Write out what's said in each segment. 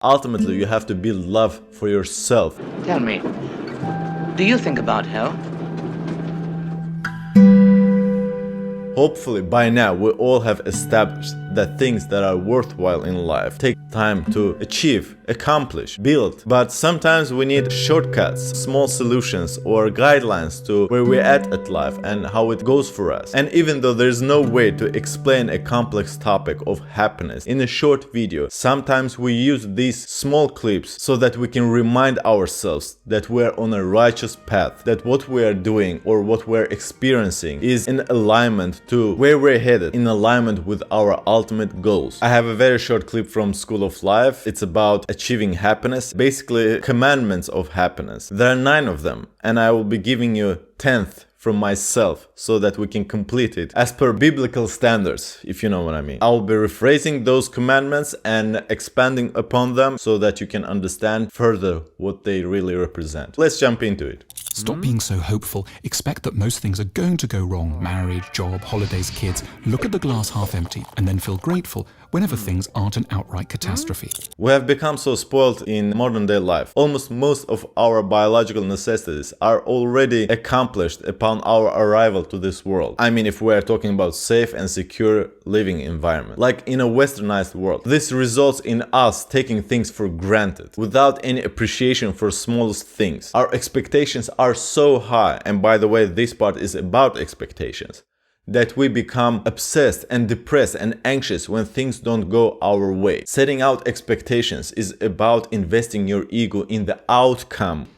Ultimately, you have to build love for yourself. Tell me, do you think about hell? Hopefully, by now, we all have established that things that are worthwhile in life take time to achieve, accomplish, build. But sometimes we need shortcuts, small solutions, or guidelines to where we're at life and how it goes for us. And even though there's no way to explain a complex topic of happiness in a short video, sometimes we use these small clips so that we can remind ourselves that we're on a righteous path, that what we are doing or what we're experiencing is in alignment to where we're headed, in alignment with our ultimate goals. I have a very short clip from School of Life. It's about achieving happiness, basically commandments of happiness. There are 9 of them, and I will be giving you 10th from myself so that we can complete it as per biblical standards, if you know what I mean. I'll be rephrasing those commandments and expanding upon them so that you can understand further what they really represent. Let's jump into it. Stop being so hopeful. Expect that most things are going to go wrong. Marriage, job, holidays, kids. Look at the glass half empty and then feel grateful whenever things aren't an outright catastrophe. We have become so spoiled in modern day life. Almost most of our biological necessities are already accomplished upon our arrival to this world. I mean, if we are talking about safe and secure living environment. Like in a westernized world. This results in us taking things for granted without any appreciation for smallest things. Our expectations are so high, and by the way, this part is about expectations, that we become obsessed and depressed and anxious when things don't go our way. Setting out expectations is about investing your ego in the outcome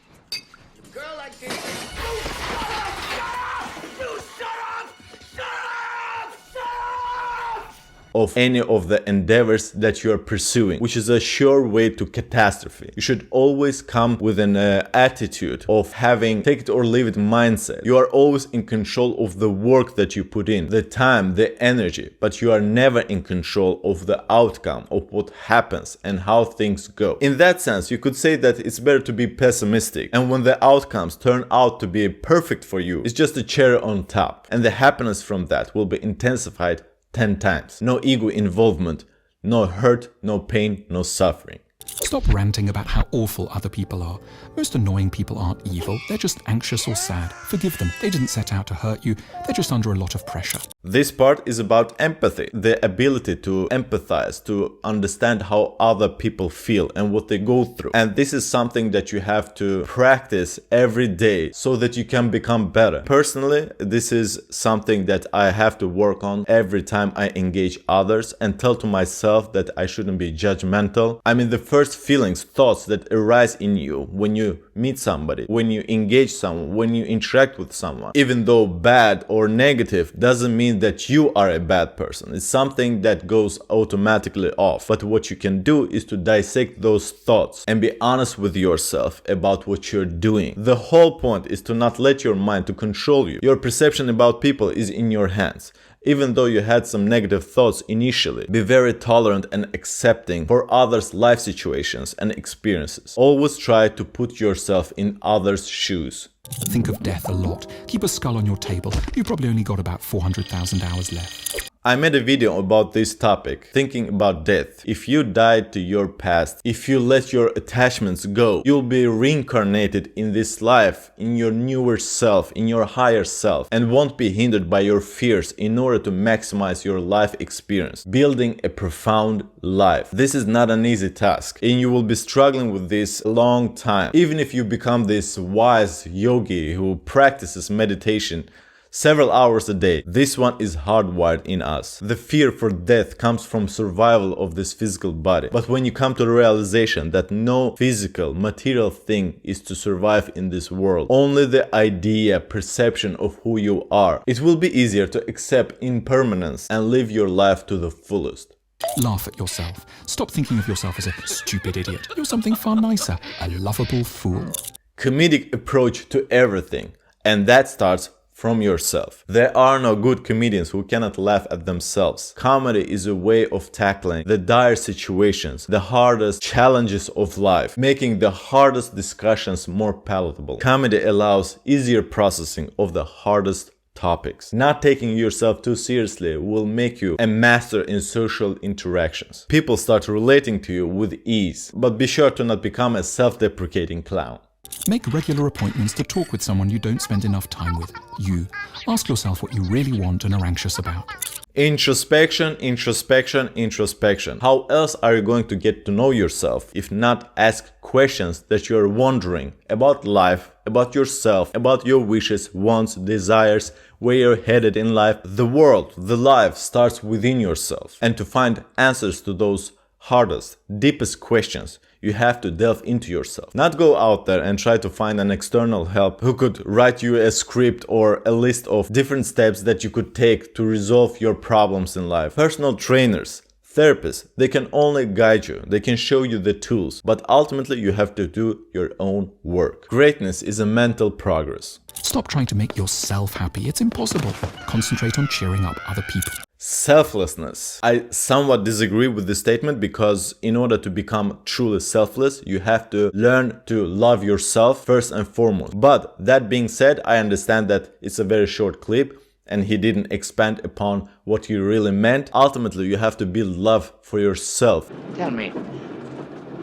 of any of the endeavors that you are pursuing, which is a sure way to catastrophe. You should always come with an attitude of having take it or leave it mindset. You are always in control of the work that you put in, the time, the energy, but you are never in control of the outcome of what happens and how things go. In that sense, you could say that it's better to be pessimistic, and when the outcomes turn out to be perfect for you, it's just a cherry on top, and the happiness from that will be intensified 10 times. No ego involvement, no hurt, no pain, no suffering. Stop ranting about how awful other people are. Most annoying people aren't evil, they're just anxious or sad. Forgive them, they didn't set out to hurt you, they're just under a lot of pressure. This part is about empathy, the ability to empathize, to understand how other people feel and what they go through. And this is something that you have to practice every day so that you can become better. Personally, this is something that I have to work on every time I engage others and tell to myself that I shouldn't be judgmental. I mean, the first feelings, thoughts that arise in you when you meet somebody, when you engage someone, when you interact with someone, even though bad or negative, doesn't mean that you are a bad person. It's something that goes automatically off. But what you can do is to dissect those thoughts and be honest with yourself about what you're doing. The whole point is to not let your mind to control you. Your perception about people is in your hands. Even though you had some negative thoughts initially, be very tolerant and accepting for others' life situations and experiences. Always try to put yourself in others' shoes. Think of death a lot. Keep a skull on your table. You've probably only got about 400,000 hours left. I made a video about this topic, thinking about death. If you died to your past, if you let your attachments go, you'll be reincarnated in this life, in your newer self, in your higher self, and won't be hindered by your fears in order to maximize your life experience, building a profound life. This is not an easy task, and you will be struggling with this a long time. Even if you become this wise yogi who practices meditation several hours a day, this one is hardwired in us. The fear for death comes from survival of this physical body. But when you come to the realization that no physical, material thing is to survive in this world, only the idea, perception of who you are, it will be easier to accept impermanence and live your life to the fullest. Laugh at yourself. Stop thinking of yourself as a stupid idiot. You're something far nicer, a lovable fool. Comedic approach to everything, and that starts from yourself. There are no good comedians who cannot laugh at themselves. Comedy is a way of tackling the dire situations, the hardest challenges of life, making the hardest discussions more palatable. Comedy allows easier processing of the hardest topics. Not taking yourself too seriously will make you a master in social interactions. People start relating to you with ease, but be sure to not become a self-deprecating clown. Make regular appointments to talk with someone you don't spend enough time with. You. Ask yourself what you really want and are anxious about. Introspection, introspection, introspection. How else are you going to get to know yourself if not ask questions that you are wondering about life, about yourself, about your wishes, wants, desires, where you're headed in life? The world, the life starts within yourself. And to find answers to those hardest, deepest questions, you have to delve into yourself. Not go out there and try to find an external help who could write you a script or a list of different steps that you could take to resolve your problems in life. Personal trainers, therapists, they can only guide you, they can show you the tools, but ultimately you have to do your own work. Greatness is a mental progress. Stop trying to make yourself happy. It's impossible. Concentrate on cheering up other people. Selflessness. I somewhat disagree with this statement because in order to become truly selfless, you have to learn to love yourself first and foremost. But that being said, I understand that it's a very short clip and he didn't expand upon what he really meant. Ultimately, you have to build love for yourself. Tell me,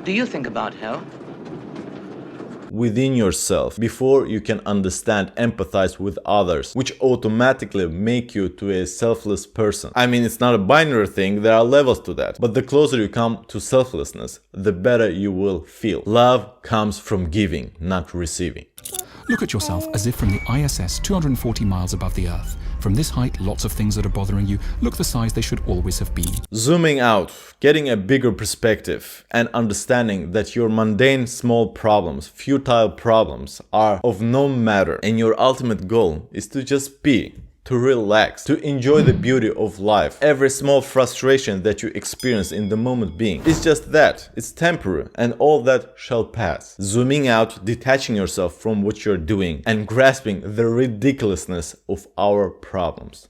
do you think about hell? Within yourself before you can understand, empathize with others, which automatically make you to a selfless person. I mean, it's not a binary thing, there are levels to that, but the closer you come to selflessness, the better you will feel. Love comes from giving, not receiving. Look at yourself as if from the ISS 240 miles above the Earth. From this height, lots of things that are bothering you look the size they should always have been. Zooming out, getting a bigger perspective, and understanding that your mundane small problems, futile problems, are of no matter, and your ultimate goal is to just be. To relax, to enjoy the beauty of life. Every small frustration that you experience in the moment being is just that. It's temporary and all that shall pass. Zooming out, detaching yourself from what you're doing and grasping the ridiculousness of our problems.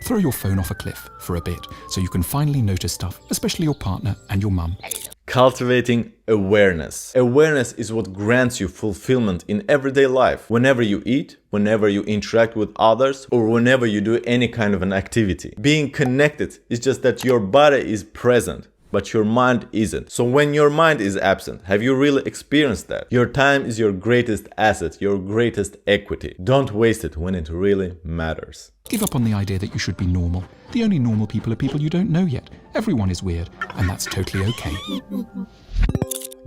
Throw your phone off a cliff for a bit so you can finally notice stuff, especially your partner and your mum. Cultivating awareness. Awareness is what grants you fulfillment in everyday life. Whenever you eat, whenever you interact with others, or whenever you do any kind of an activity. Being connected is just that your body is present, but your mind isn't. So when your mind is absent, have you really experienced that? Your time is your greatest asset, your greatest equity. Don't waste it when it really matters. Give up on the idea that you should be normal. The only normal people are people you don't know yet. Everyone is weird, and that's totally okay.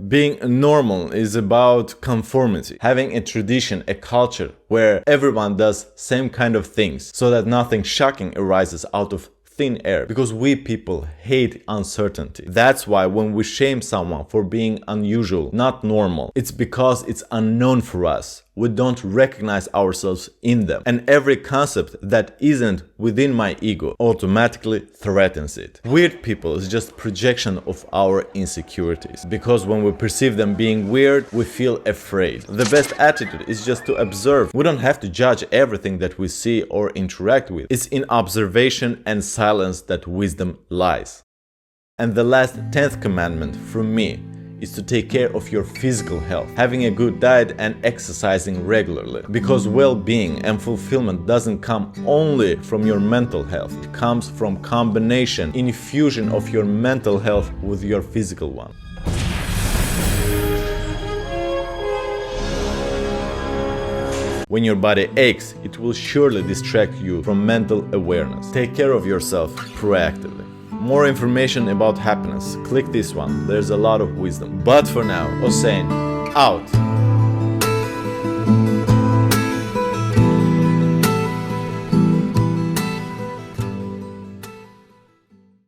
Being normal is about conformity, having a tradition, a culture where everyone does same kind of things so that nothing shocking arises out of thin air, because we people hate uncertainty. That's why when we shame someone for being unusual, not normal, it's because it's unknown for us. We don't recognize ourselves in them. And every concept that isn't within my ego automatically threatens it. Weird people is just projection of our insecurities. Because when we perceive them being weird, we feel afraid. The best attitude is just to observe. We don't have to judge everything that we see or interact with. It's in observation and silence that wisdom lies. And the last 10th commandment from me is to take care of your physical health, having a good diet and exercising regularly. Because well-being and fulfillment doesn't come only from your mental health, it comes from combination, infusion of your mental health with your physical one. When your body aches, it will surely distract you from mental awareness. Take care of yourself proactively. More information about happiness, click this one, there's a lot of wisdom. But for now, Hossein, out!